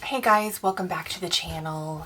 Hey guys, welcome back to the channel.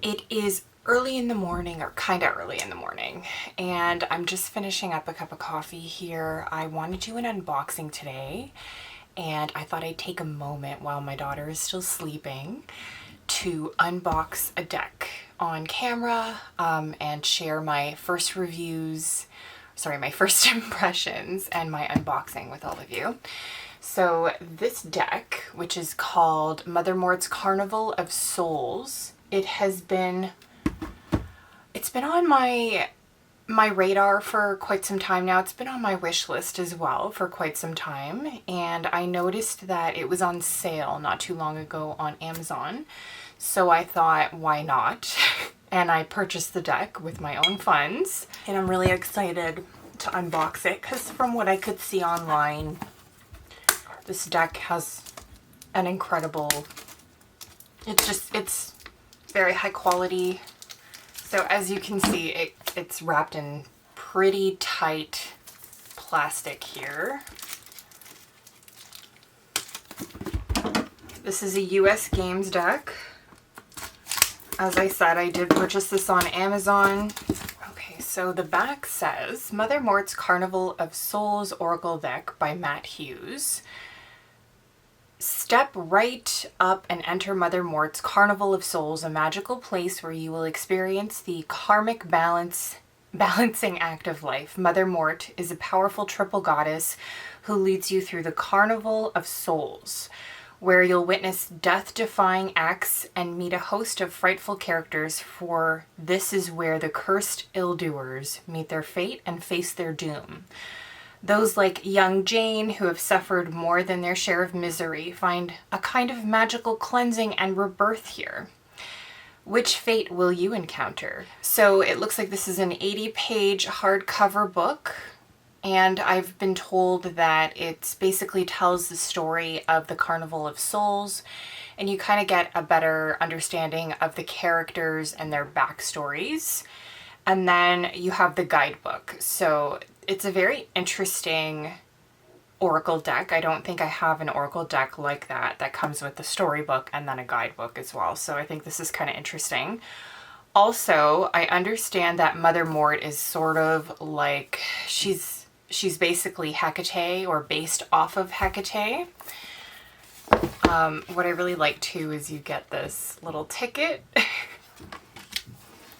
It is early in the morning, or kind of early in the morning, and I'm just finishing up a cup of coffee here. I want to do an unboxing today, and I thought I'd take a moment while my daughter is still sleeping to unbox a deck on camera and share my first reviews, my first impressions and my unboxing with all of you. So this deck, which is called Mother Mort's Carnival of Souls, it's been on my radar for quite some time now. It's been on my wish list as well for quite some time, and I noticed that it was on sale not too long ago on Amazon. So I thought, why not? And I purchased the deck with my own funds, and I'm really excited to unbox it because from what I could see online, this deck has an incredible, it's very high quality. So as you can see, it's wrapped in pretty tight plastic here. This is a US Games deck. As I said, I did purchase this on Amazon. Okay, so the back says, Mother Mort's Carnival of Souls Oracle Deck by Matt Hughes. Step right up and enter Mother Mort's Carnival of Souls, a magical place where you will experience the karmic balancing act of life. Mother Mort is a powerful triple goddess who leads you through the Carnival of Souls, where you'll witness death-defying acts and meet a host of frightful characters, for this is where the cursed ill-doers meet their fate and face their doom. Those like young Jane, who have suffered more than their share of misery, find a kind of magical cleansing and rebirth here. Which fate will you encounter? So it looks like this is an 80-page hardcover book, and I've been told that it basically tells the story of the Carnival of Souls, and you kind of get a better understanding of the characters and their backstories. And then you have the guidebook. So it's a very interesting oracle deck. I don't think I have an oracle deck like that comes with the storybook and then a guidebook as well. So I think this is kind of interesting. Also, I understand that Mother Mort is sort of like, she's basically Hecate, or based off of Hecate. What I really like too is you get this little ticket.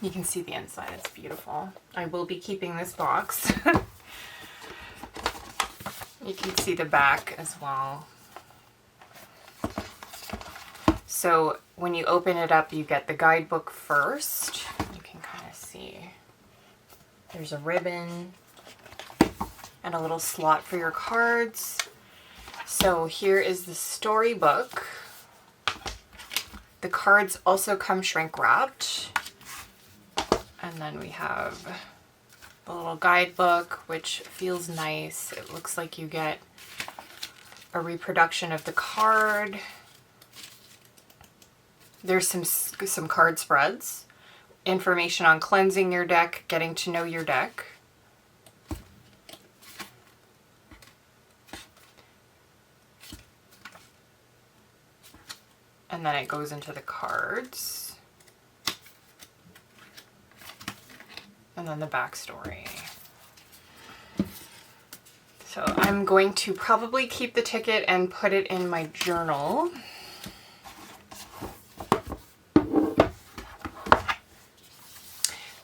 You can see the inside, it's beautiful. I will be keeping this box. You can see the back as well. So when you open it up, you get the guidebook first. You can kind of see there's a ribbon and a little slot for your cards. So here is the storybook. The cards also come shrink wrapped. And then we have the little guidebook, which feels nice. It looks like you get a reproduction of the card. There's some card spreads, information on cleansing your deck, getting to know your deck. And then it goes into the cards. And then the backstory. So I'm going to probably keep the ticket and put it in my journal.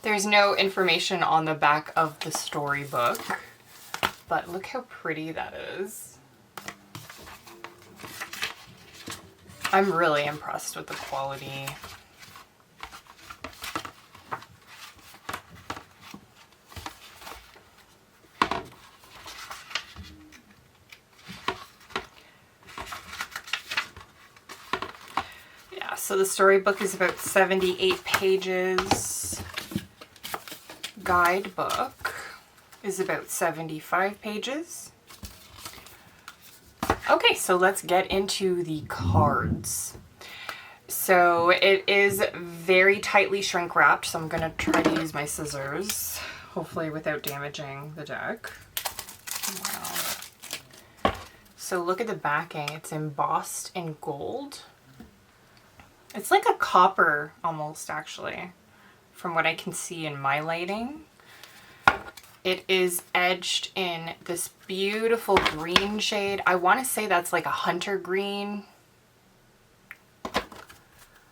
There's no information on the back of the storybook, but look how pretty that is. I'm really impressed with the quality. So the storybook is about 78 pages. Guidebook is about 75 pages. Okay, so let's get into the cards. So it is very tightly shrink wrapped, so I'm going to try to use my scissors, hopefully without damaging the deck. Wow. So look at the backing. It's embossed in gold. It's like a copper almost, actually, from what I can see in my lighting. It is edged in this beautiful green shade. I want to say that's like a hunter green.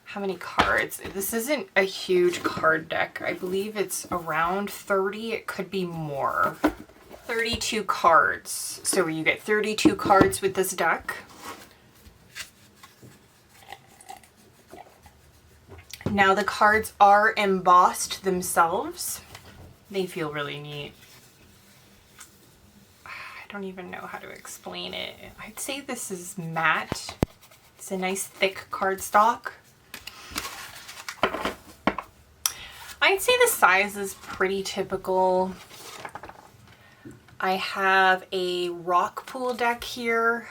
How many cards? This isn't a huge card deck. I believe it's around 30. It could be more. 32 cards. So you get 32 cards with this deck. Now the cards are embossed themselves. They feel really neat. I don't even know how to explain it. I'd say this is matte. It's a nice thick cardstock. I'd say the size is pretty typical. I have a rock pool deck here.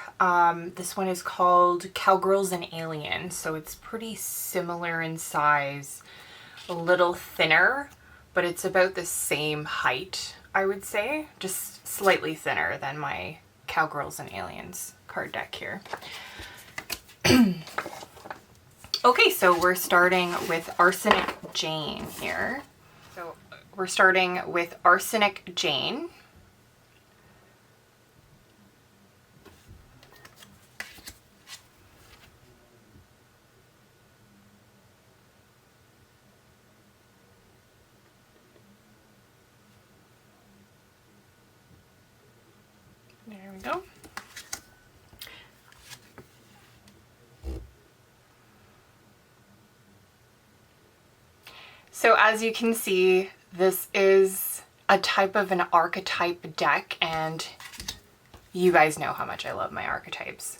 This one is called Cowgirls and Aliens, so it's pretty similar in size, a little thinner, but it's about the same height, I would say, just slightly thinner than my Cowgirls and Aliens card deck here. Okay, so we're starting with Arsenic Jane here. So we're starting with Arsenic Jane. There we go. So as you can see, this is a type of an archetype deck, and you guys know how much I love my archetypes.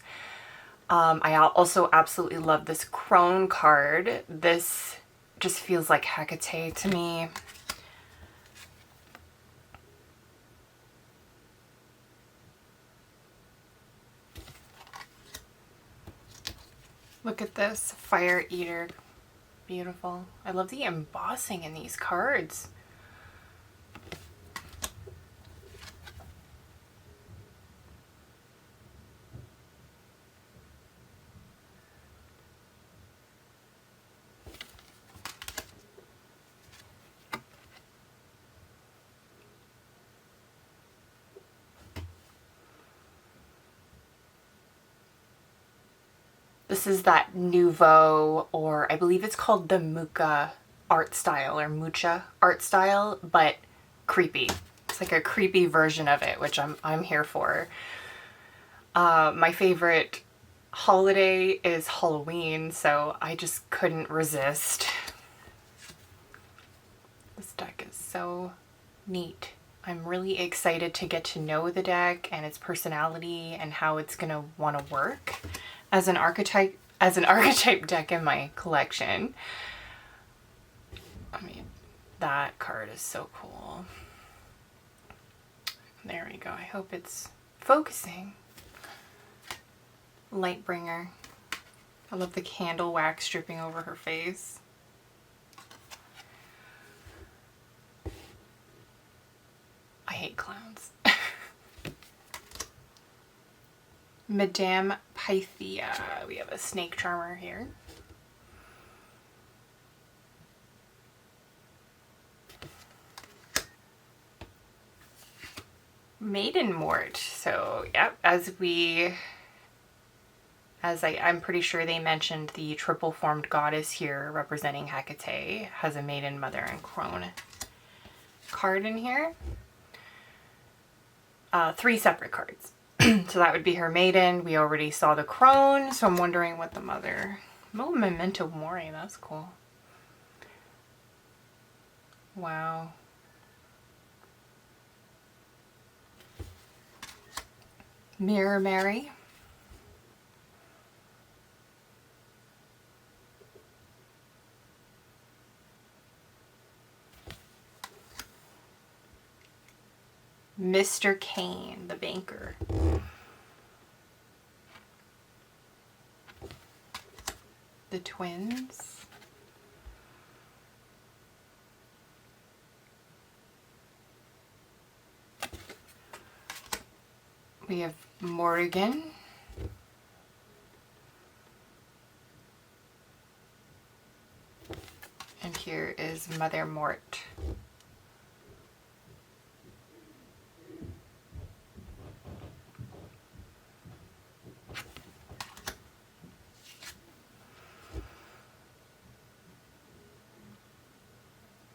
I also absolutely love this crone card. This just feels like Hecate to me. Look at this, Fire Eater. Beautiful. I love the embossing in these cards. This is that Nouveau, or I believe it's called the Mucha art style, or Mucha art style, but creepy. It's like a creepy version of it, which I'm here for. My favorite holiday is Halloween, so I just couldn't resist. This deck is so neat. I'm really excited to get to know the deck and its personality and how it's gonna want to work as an archetype deck in my collection. I mean, that card is so cool. There we go. I hope it's focusing. Lightbringer. I love the candle wax dripping over her face. I hate clowns. Madame Pythia. We have a snake charmer here. Maiden Mort. So, yep, I'm pretty sure they mentioned the triple formed goddess here representing Hecate has a maiden, mother, and crone card in here. 3 separate cards. So that would be her maiden. We already saw the crone, so I'm wondering what the mother... Oh, Memento Mori, that's cool. Wow. Mirror Mary. Mr. Kane, the banker. The twins. We have Morrigan. And here is Mother Mort.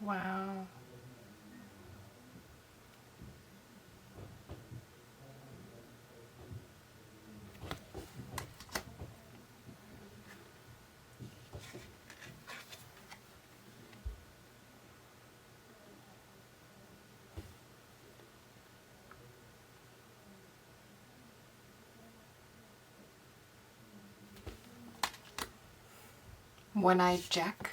Wow. One-eyed Jack.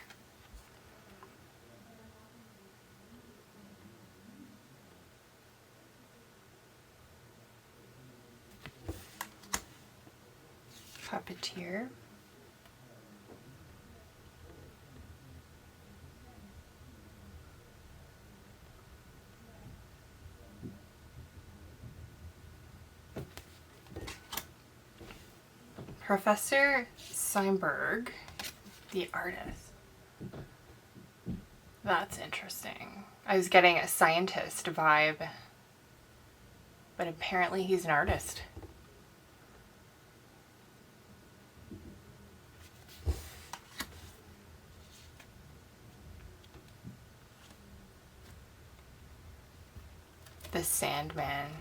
Puppeteer. Professor Seinberg, the artist. That's interesting. I was getting a scientist vibe, but apparently he's an artist. The Sandman.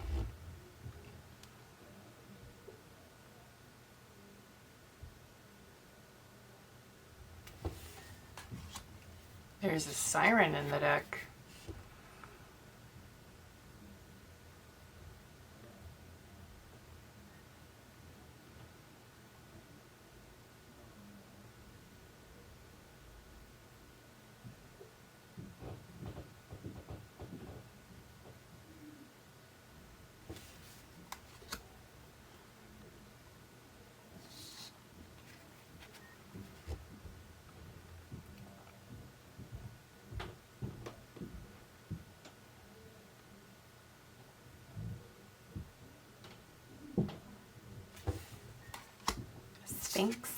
There's a siren in the deck. Sphinx.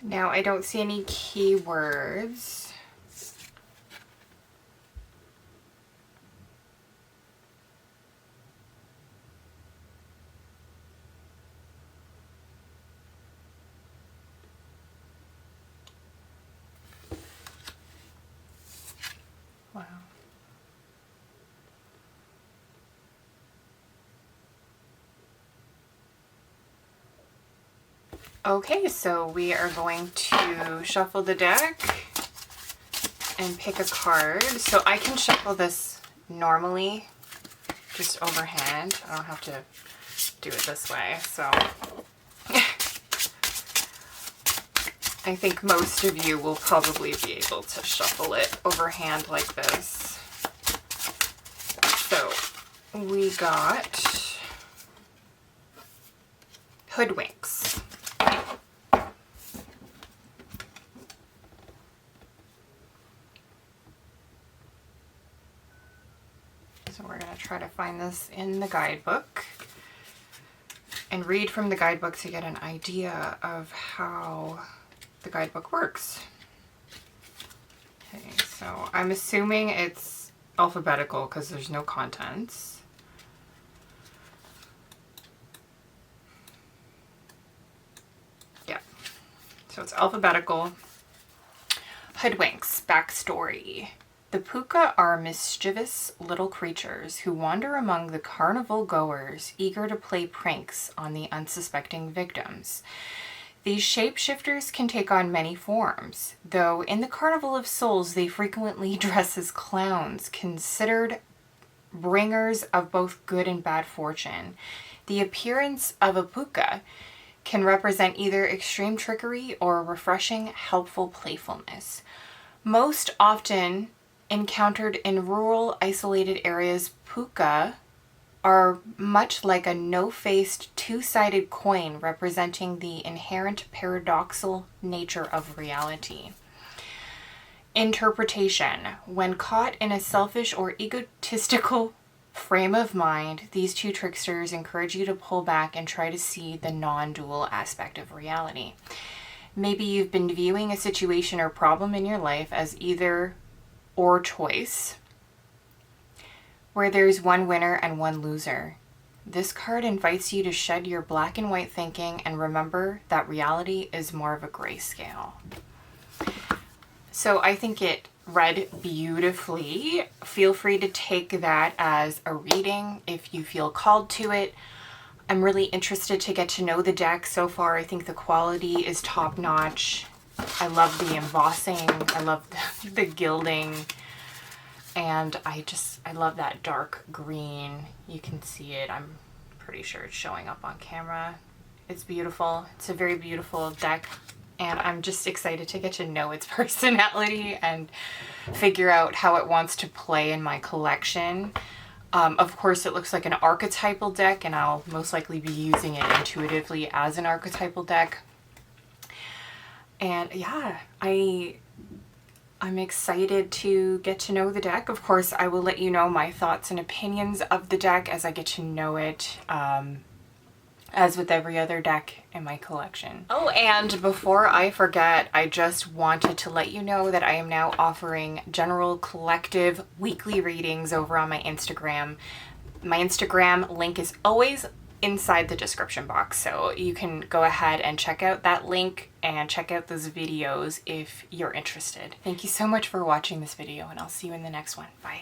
Now I don't see any keywords. Wow. Okay, so we are going to shuffle the deck and pick a card. So I can shuffle this normally, just overhand. I don't have to do it this way, so I think most of you will probably be able to shuffle it overhand like this. So we got Hoodwinks. So we're going to try to find this in the guidebook and read from the guidebook to get an idea of how the guidebook works. Okay, so I'm assuming it's alphabetical because there's no contents. Yeah, so it's alphabetical. Hoodwinks, backstory. The puka are mischievous little creatures who wander among the carnival goers, eager to play pranks on the unsuspecting victims. These shapeshifters can take on many forms, though in the Carnival of Souls they frequently dress as clowns, considered bringers of both good and bad fortune. The appearance of a puka can represent either extreme trickery or refreshing, helpful playfulness. Most often encountered in rural, isolated areas, puka are much like a no-faced, two-sided coin representing the inherent paradoxical nature of reality. Interpretation. When caught in a selfish or egotistical frame of mind, these two tricksters encourage you to pull back and try to see the non-dual aspect of reality. Maybe you've been viewing a situation or problem in your life as either or choice, where there's one winner and one loser. This card invites you to shed your black and white thinking and remember that reality is more of a grayscale. So I think it read beautifully. Feel free to take that as a reading if you feel called to it. I'm really interested to get to know the deck. So far, I think the quality is top notch. I love the embossing. I love the gilding. And I love that dark green. You can see it. I'm pretty sure it's showing up on camera. It's beautiful. It's a very beautiful deck. And I'm just excited to get to know its personality and figure out how it wants to play in my collection. Of course, it looks like an archetypal deck, and I'll most likely be using it intuitively as an archetypal deck. And yeah, I'm excited to get to know the deck. Of course, I will let you know my thoughts and opinions of the deck as I get to know it, as with every other deck in my collection. Oh, and before I forget, I just wanted to let you know that I am now offering general collective weekly readings over on my Instagram. My Instagram link is always inside the description box, so you can go ahead and check out that link and check out those videos if you're interested. Thank you so much for watching this video, and I'll see you in the next one. Bye.